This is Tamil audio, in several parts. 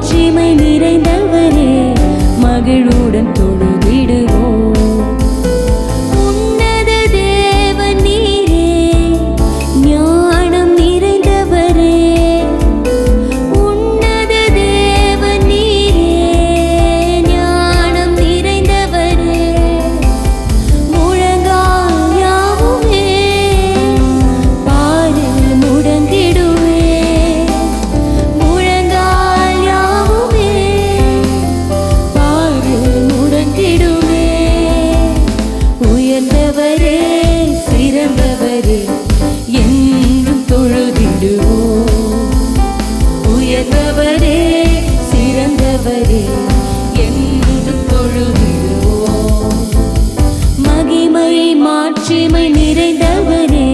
மாட்சிமை நிறைந்தவரே மகிழுடன் தொழுதிடுவோம். உன்னத தேவன் நீரே, ஞானம் நிறைந்தவரே. உன்னத தேவன் நீரே, ஞானம் நிறைந்தவரே. முழங்கால் யாவுமே பாரில் முடங்கிடுவே. முழங்கால் யாவுமே பாரில் முடங்கிடுவே. உயர்ந்தவரே, சிறந்தவரே, என்றும் தொழுதிடுவோம். உயர்ந்தவரே, சிறந்தவரே, என்றும் தொழுதிடுவோம். மகிமை மாட்சிமை நிறைந்தவரே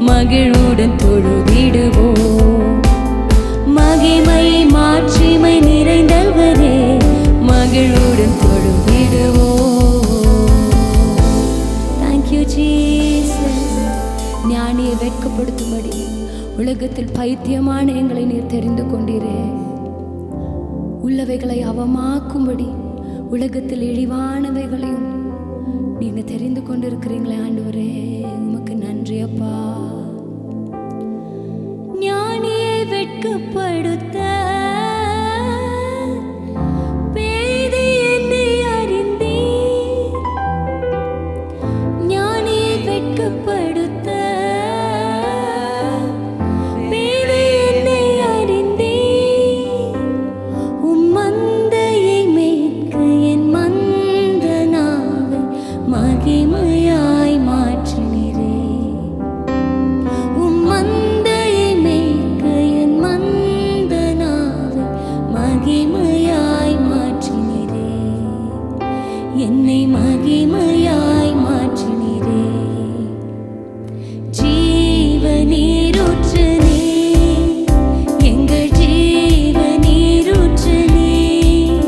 மகிழுடன் தொழுதிடுவோம். மகிமை மாட்சிமை நிறைந்தவரே மகிழுடன் தொழுதிடுவோம். Thank you, Jesus. ஞானியை வெட்கப்படுத்தும்படி உலகத்தில் பைத்தியமான எங்களை நீர் தெரிந்து கொண்டீரே. உள்ளவைகளை அவமாக்கும்படி உலகத்தில் இழிவானவைகளையும் நீங்க தெரிந்து கொண்டிருக்கிறீங்களே ஆண்டவரே, உமக்கு நன்றி அப்பா. ஞானியை வெட்கப்படுத்த பேதை என்னை அறிந்தீர். ஞானியை வெட்கப்படுத்த பேதை என்னை அறிந்தீர். உம் மந்தையை மேய்க்க என் மந்த நாவை மகிமையாய் மாற்றினீரே. உம் மந்தையை மேய்க்க என் மந்த நாவை மகிமையாய் மாற்றினீரே. என்னை மகிமையாய் மாற்றினீரே. ஜீவநீரூற்று நீர், எங்கள் ஜீவநீரூற்று நீர்.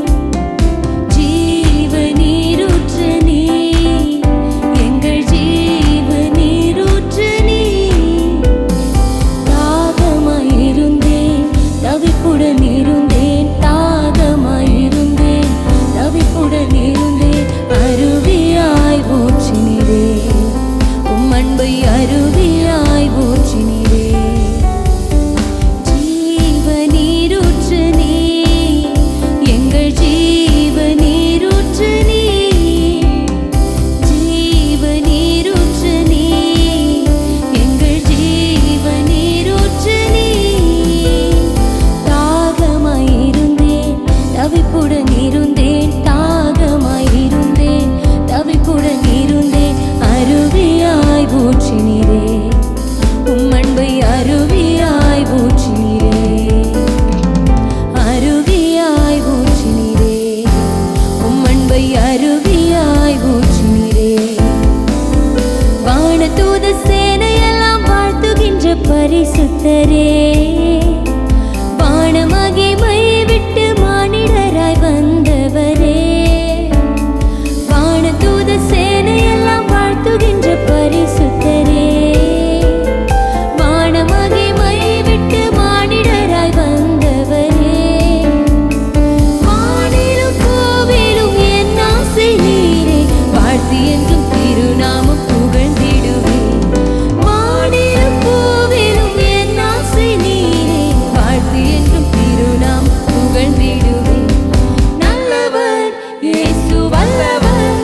ஜீவநீரூற்று நீர், எங்கள் ஜீவநீரூற்று நீர். தாகமாயிருந்தேன், தவிப்புடன் இருந்தேன். தாகமாயிருந்தேன், தவிப்புடன் இருந்தேன். அருவியாய் ஊற்றினீரே. உம் அன்பை அருவியாய் ஊற்றினீரே. ஜீவநீரூற்று நீர், எங்கள் ஜீவநீரூற்று நீர். ஜீவநீரூற்று நீர், எங்கள் ஜீவநீரூற்று நீர். தாகமாயிருந்தேன், தவிப்புடன் இருந்தேன். தாகமாயிருந்தேன், தவிப்புடன் இருந்தேன். அருவியாய் ஊற்றினீரே. உம் அன்பை அருவியாய் ஊற்றினீரே. அருவியாய் ஊற்றினீரே. உம் அன்பை அருவியாய் ஊற்றினீரே. வானதூத சேனையெல்லாம் வாழ்த்துகின்ற பரிசுத்தரே. வானமகிமை விட்டு மானிடராய் வந்தவரே. வானதூத சேனையெல்லாம் வாழ்த்துகின்ற பரிசுத்தரே. வானமகிமை விட்டு மானிடராய் வந்தவரே. வானிலும் பூவிலும் என் ஆசை நீரே. வாழ்த்து என்றும் திருநாமம் புகழ்ந்திடுவேன். வானிலும் பூவிலும் என் ஆசை நீரே. வாழ்த்து என்றும் திருநாமம் புகழ்ந்திடுவேன். நல்லவர் இயேசு வல்லவர்,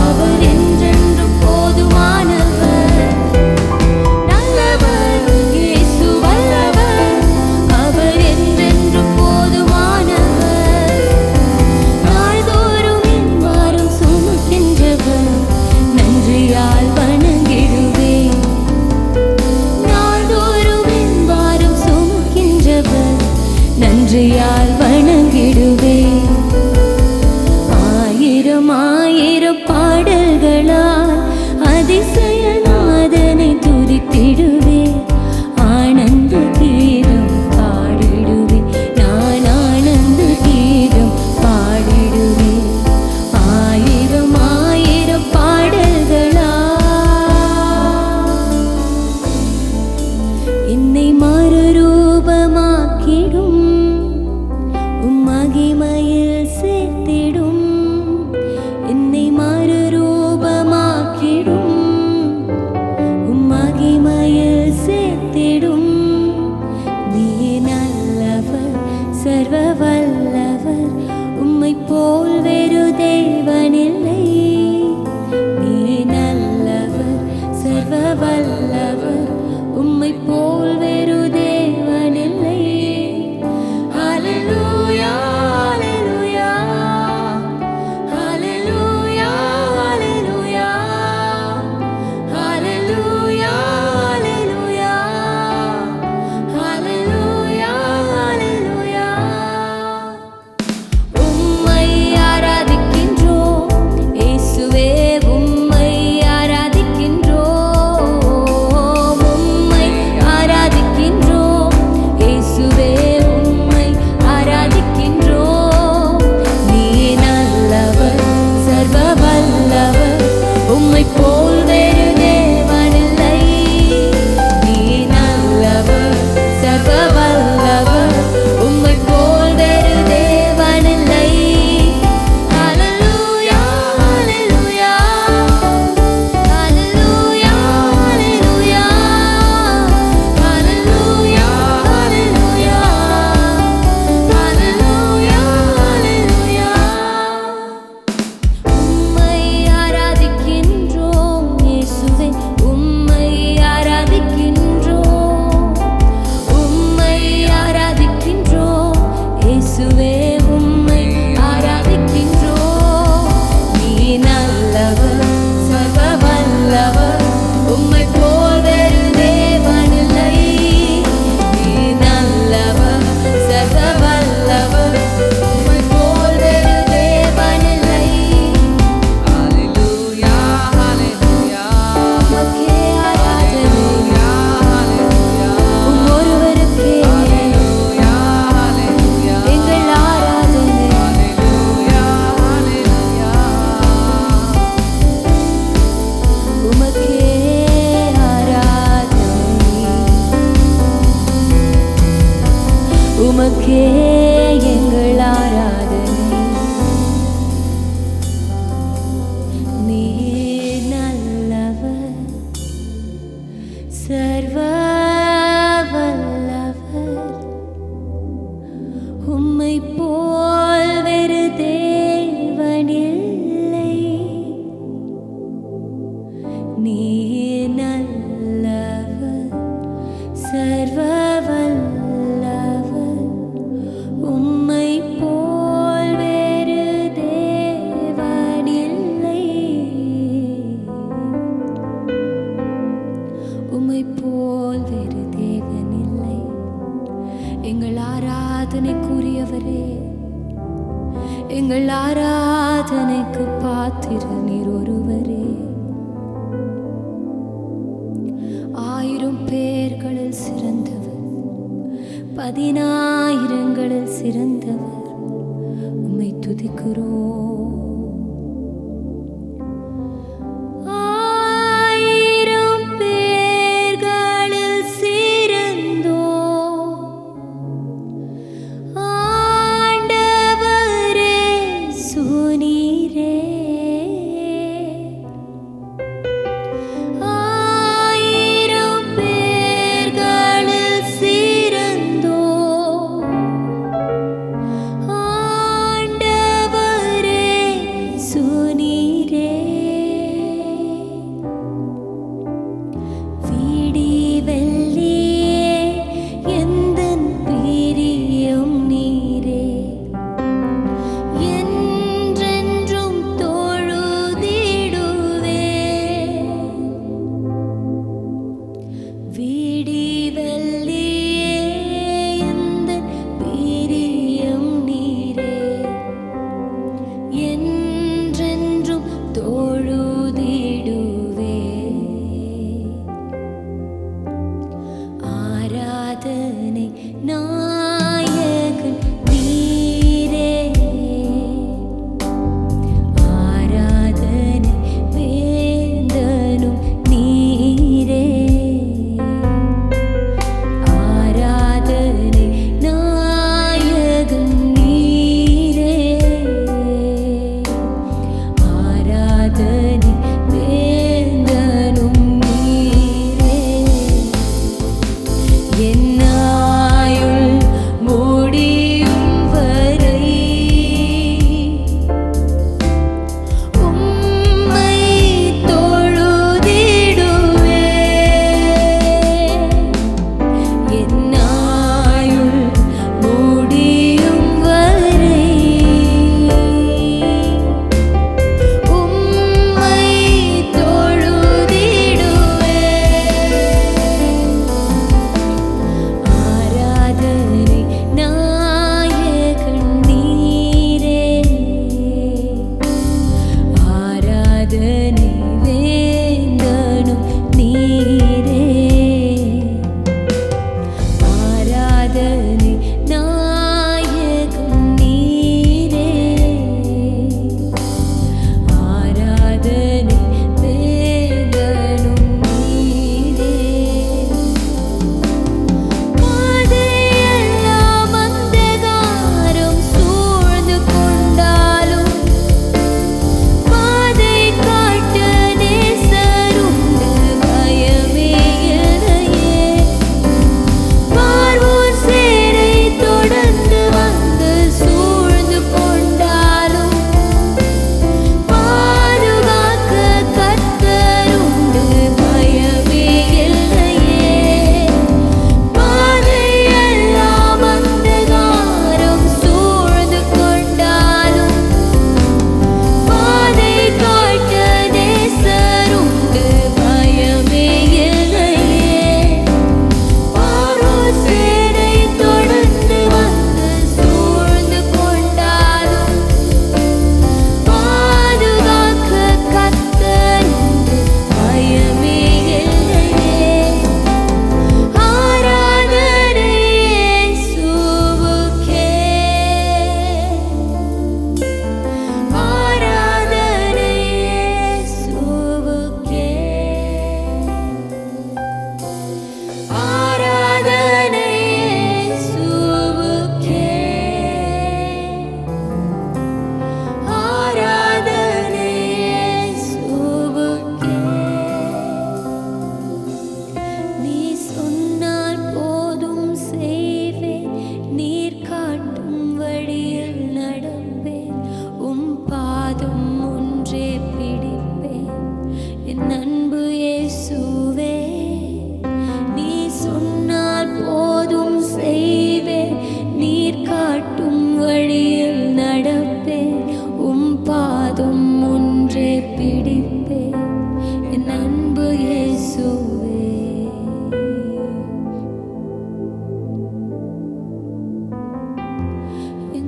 அவர் என்றென்றும் போதுமானவர். நல்லவர் இயேசு வல்லவர், அவர் என்றென்றும் போதுமானவர். நாள்தோறும் என் பாரம் சுமக்கின்றவர், நன்றியால் வணங்கிடுவேன். நாள்தோறும் என் பாரம் சுமக்கின்றவர், நன்றியால் வணங்கிடுவேன். ஆயிரம் ஆயிரம் பாடல்களால் அதிசயநாதனை துதித்திடுவேன். ஆனந்த கீதம் பாடிடுவேன். நான் ஆனந்த கீதம் பாடிடுவேன். ஆயிரம் ஆயிரம் பாடல்களால் என்னை மறுரூபமாக்கிடும் உம் சர்வ வல்லவர் உம்மை போல் வேறு தேவனில்லை. நீ நல்லவர் சர்வ வல்லவர் உம்மை போல் வேறு தேவனில்லை. ஹல்லேலூயா ஹல்லேலூயா ஹல்லேலூயா ஹல்லேலூயா ஹல்லேலூயா ஹல்லேலூயா ஹல்லேலூயா ஹல்லேலூயா. உம்மை ஆராதிக்கின்றோம் இயேசுவே, உம்மை ஆராதிக்கின்றோம், உம்மை ஆராதிக்கின்றோம் இயேசுவே, உம்மை ஆராதிக்கின்றோம். நீ நல்லவர் சர்வ வல்லவர் உம்மை போல் வேறு தேவனில்லை. நீ நல்லவர் சர்வ வல்லவர் உம்மை போல் வேறு தேவனில்லை. ஹல்லேலூயா ஹல்லேலூயா ஹல்லேலூயா ஹல்லேலூயா ஹல்லேலூயா ஹல்லேலூயா ஹல்லேலூயா ஹல்லேலூயா. உம்மை ஆராதிக்கின்றோம் இயேசுவே, உம்மை ஆராதிக்கின்றோம், உம்மை ஆராதிக்கின்றோம் இயேசுவே, உம்மை ஆராதிக்கின்றோம். நீ நல்லவர் சர்வ வல்லவர் உம்மை போல் வேறு தேவனில்லை. நீ நல்லவர் சர்வ வல்லவர் உம்மை போல் வேறு தேவனில்லை. Hallelujah, hallelujah, உமக்கே ஆராதனை, hallelujah, ஒருவருக்கே hallelujah, hallelujah, எங்கள் ஆராதனை. hallelujah, hallelujah. உமக்கே ஆராதனை, உமக்கே எங்கள் ஆராதனை. நீர் நல்லவர் சர்வ வல்லவர் உம்மை போல் வேறு தேவனில்லை. நீர் நல்லவர் சர்வ வல்லவர் உம்மை போல் வேறு தேவனில்லை. உம்மை போல் வேறு தேவனில்லை. எங்கள் ஆராதனைக்குரியவரே, எங்கள் ஆராதனைக்கு பாத்திர நீர் ஒருவரே. 1000 பேர்களில் சிறந்தவர், 10,000ங்களில் சிறந்தவர், உம்மை துதிக்கிறோம். 1000 பேர்களில் சிறந்தோர் ஆண்டவரே சுனீரே. 1000 பேர்களில் சிறந்தோர் ஆண்டவரே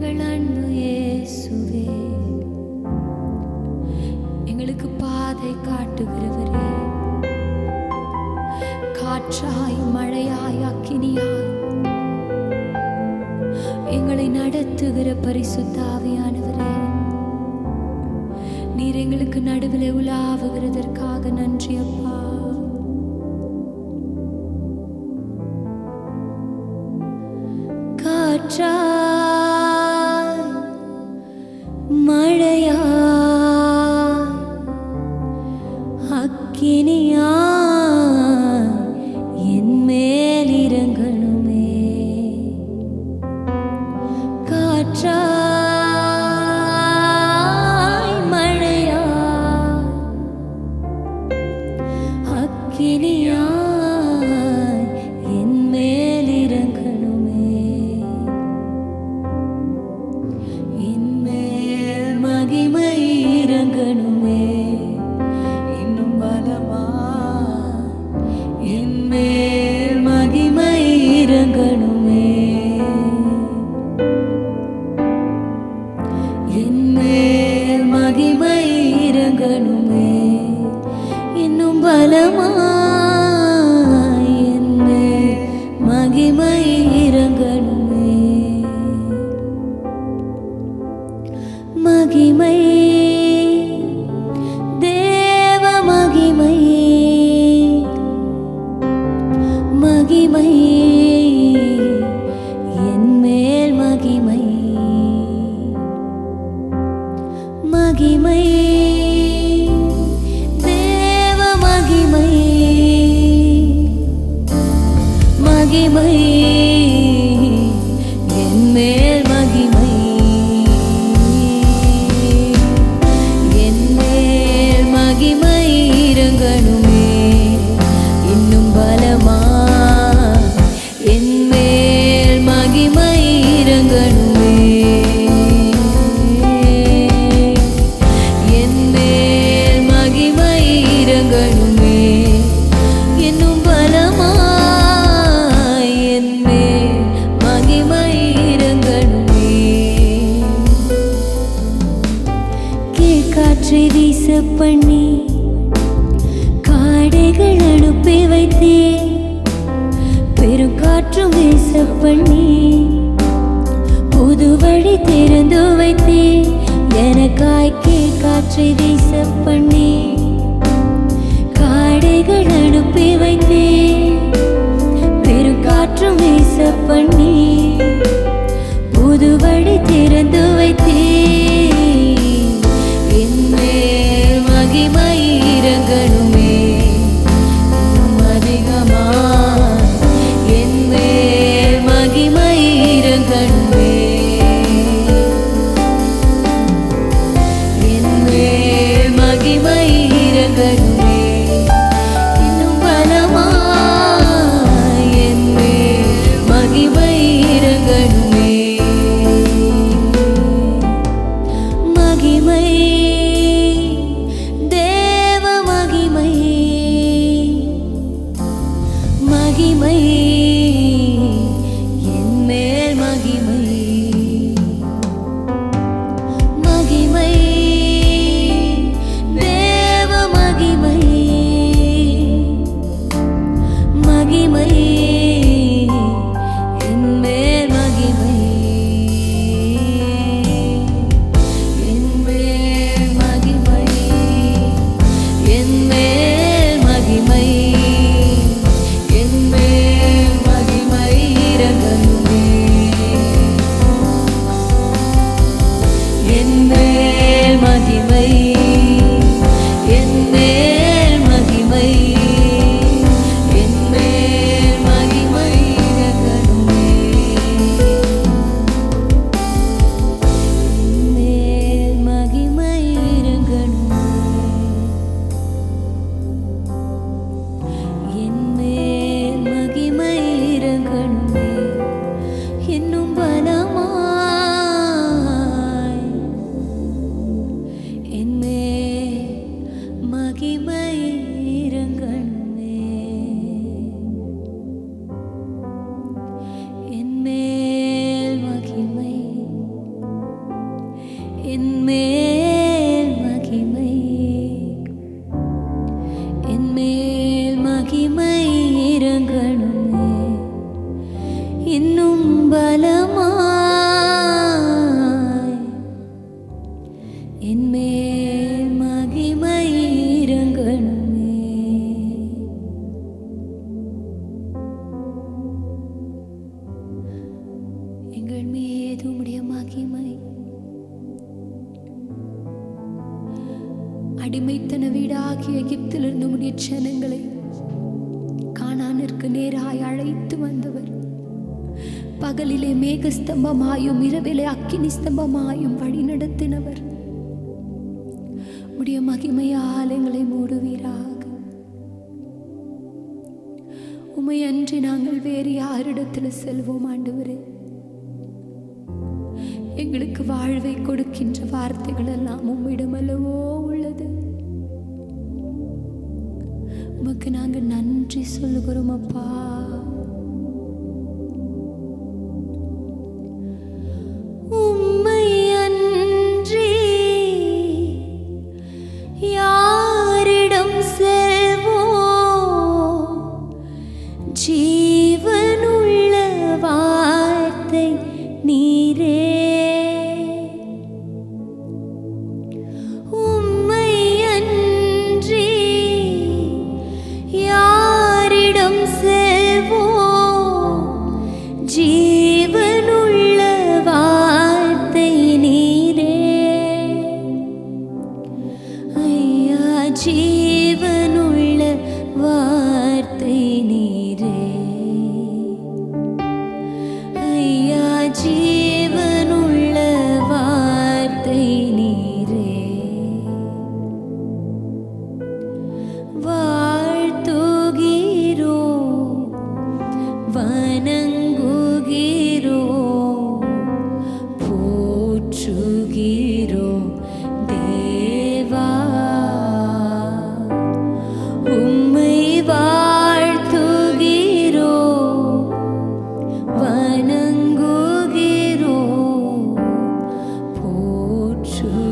எங்கள் அன்பு இயேசுவே, எங்களுக்கு பாதை காட்டுகிறவரே, காற்றாய் மழையாய் அக்கினியாய் எங்களை நடத்துகிற பரிசுத்த ஆவியானவரே, நீர் எங்களுக்கு நடுவிலே உலாவுகிறதற்காக நன்றி அப்பா. காற்றாய் மழையாய் அக்கினியாய் என் மேல் இறங்கணுமே. காற்றாய் மழையாய் அக்கினியாய் என் மேல் இறங்கணுமே. என் மேல் மகிமை இறங்கணுமே. இன்னும் பலமாய் என் மேல் மகிமை இறங்கணுமே. என் மேல் மகிமை இறங்கணுமே. இன்னும் பலமாய் என் மேல் மகிமை இறங்கணுமே. மகிமை தேவ மகிமை, மகிமை என் மேல் மகிமை. மகிமை தேவ மகிமை, மகிமை என் மேல் மகிமை. என் மேல் மகிமை இறங்கணுமே. இன்னும் பலமாய் என் மேல் மகிமை இறங்கணுமே. என் மேல் மகிமை இறங்கணுமே. இன்னும் பலமாய் என் மேல் மகிமை இறங்கணுமே. கீழ்காற்றை வீச பண்ணி காடைகள் அனுப்பி வைத்தே. பெருங்காற்றும் வீச பண்ணி புது வழி திறந்து வைத்தே. எனக்காய் கீழ்காற்றை வீச பண்ணி காடைகள் அனுப்பி வைத்தே. பெருங்காற்றும் வீச பண்ணி புது வழி திறந்து வைத்தே. என் மேல் மகிமை இறங்கணுமே. இன்னும் அதிகமாய் என் மேல் மகிமை இறங்கணுமே. என் மேல் மகிமை இறங்கணுமே. இன்னும் பலமாய் என் மேல் மகிமை இறங்கணுமே. உம்முடைய மகிமை. அடிமைத்தன வீடாகிய எகிப்திலிருந்து உம்முடைய ஜனங்களை கானானிற்கு நேராய் அழைத்து வந்தவர். பகலிலே மேகஸ்தம்பமாயும் இரவிலே அக்கினி ஸ்தம்பமாயும் வழி நடத்தினவர். உம்முடைய மகிமையால் எங்களை மூடுவீராக. உம்மை அன்றி நாங்கள் வேறு யாரிடத்தில் செல்வோம் ஆண்டவரே? எங்களுக்கு வாழ்வை கொடுக்கின்ற வார்த்தைகள் எல்லாம் உம்மிடம் அல்லவோ உள்ளது. உமக்கு நாங்கள் நன்றி சொல்லுகிறோம் அப்பா. உம்மை அன்றி யாரிடம் செல்வோம்? ஜீவனுள்ள வார்த்தை நீரே. உம்மை அன்றி யாரிடம் செல்வோம்? ஜீவனுள்ள வார்த்தை நீரே. ஐயா, ஜீவனுள்ள வார்த்தை நீரே. ஐயா, ஜீவனுள்ள வார்த்தை நீரே. வாழ்த்துகிறோ, வணங்குகிறோ, போற்றுகிறோ தேவா. உம்மை வாழ்த்துகிறோ, வணங்குகிறோ, போற்றுகிறோ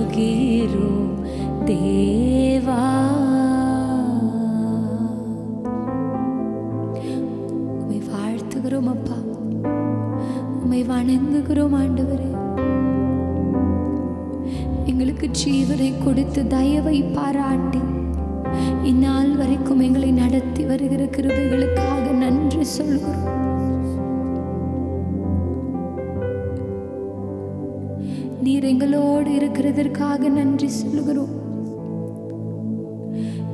தேவா. உம்மை வாழ்த்துகிறோம் அப்பா. உம்மை வணங்குகிறோம் ஆண்டவரே. எங்களுக்கு ஜீவனை கொடுத்து தயவை பாராட்டி இந்நாள் வரைக்கும் எங்களை நடத்தி வருகிற கிருபைகளுக்காக நன்றி சொல்கிறோம். நீர் எங்களோடு இருக்கிறதற்காக நன்றி சொல்கிறோம்.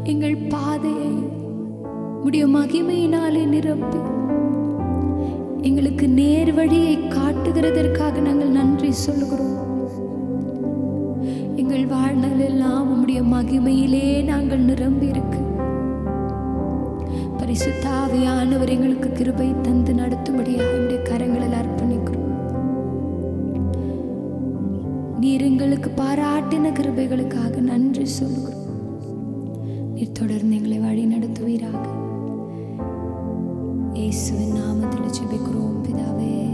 எங்கள் பாதையை உம்முடைய மகிமையினாலே நிரப்பி எங்களுக்கு நேர் வழியை காட்டுகிறதற்காக நாங்கள் நன்றி சொல்கிறோம். எங்கள் வாழ்நாள் எல்லாம் உம்முடைய மகிமையிலே நாங்கள் நிரம்பி இருக்கு. பரிசுத்த ஆவியானவர் எங்களுக்கு கிருபை தந்து நடத்தும்படியாக என்னுடைய கரங்களில் அர்ப்பணிக்கிறோம். நீர் எங்களுக்கு பாராட்டின கிருபைகளுக்காக நன்றி சொல்கிறோம். நீர் தொடர்ந்து எங்களை வழி நடத்துவீராக. இயேசுவின் நாமத்தில் ஜெபிக்கிறோம் பிதாவே.